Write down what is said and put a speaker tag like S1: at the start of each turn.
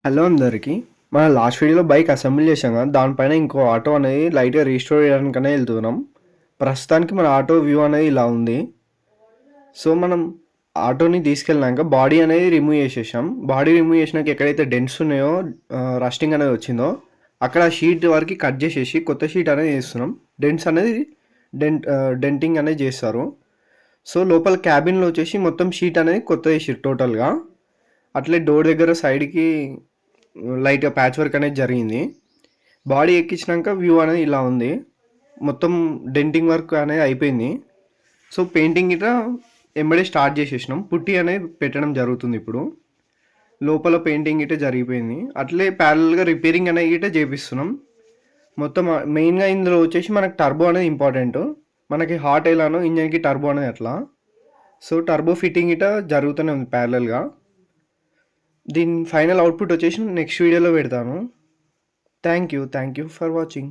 S1: Hello అందరికి. మన last వీడియోలో బైక్ అసెంబ్లీ చేసాం కదా, దానిపైన ఇంకో ఆటో అనేది లైట్గా రీస్టోర్ చేయడానికనే వెళ్తున్నాం. ప్రస్తుతానికి మన ఆటో వ్యూ అనేది ఇలా ఉంది. సో మనం ఆటోని తీసుకెళ్ళినాక బాడీ అనేది రిమూవ్ చేసేసాం. బాడీ రిమూవ్ చేసినాక ఎక్కడైతే డెంట్స్ ఉన్నాయో, రస్టింగ్ అనేది వచ్చిందో అక్కడ షీట్ వరకు కట్ చేసేసి కొత్త షీట్ అనేది వేస్తున్నాం. డెంట్స్ అనేది డెంటింగ్ అనేది చేస్తారు. సో లోపల క్యాబిన్లో వచ్చేసి మొత్తం షీట్ అనేది కొత్త వేసారు టోటల్గా. అట్లే డోర్ దగ్గర సైడ్కి లైట్గా ప్యాచ్ వర్క్ అనేది జరిగింది. బాడీ ఎక్కించినాక వ్యూ అనేది ఇలా ఉంది. మొత్తం డెంటింగ్ వర్క్ అనేది అయిపోయింది. సో పెయింటింగ్ ఇట్లా ఎంబడే స్టార్ట్ చేసేసినాం. పుట్టి అనేది పెట్టడం జరుగుతుంది ఇప్పుడు. లోపల పెయింటింగ్ ఇటే జరిగిపోయింది. అట్లే ప్యారల్గా రిపేరింగ్ అనేది ఇటే చేపిస్తున్నాం. మొత్తం మెయిన్గా ఇందులో వచ్చేసి మనకి టర్బో అనేది ఇంపార్టెంట్. మనకి హాట్ ఎలానో ఇంజన్కి టర్బో అనేది అట్లా. సో టర్బో ఫిట్టింగ్ ఇట జరుగుతూనే ఉంది ప్యారలల్గా. దీని ఫైనల్ అవుట్పుట్ వచ్చేసి నెక్స్ట్ వీడియోలో పెడతాను. Thank you for watching.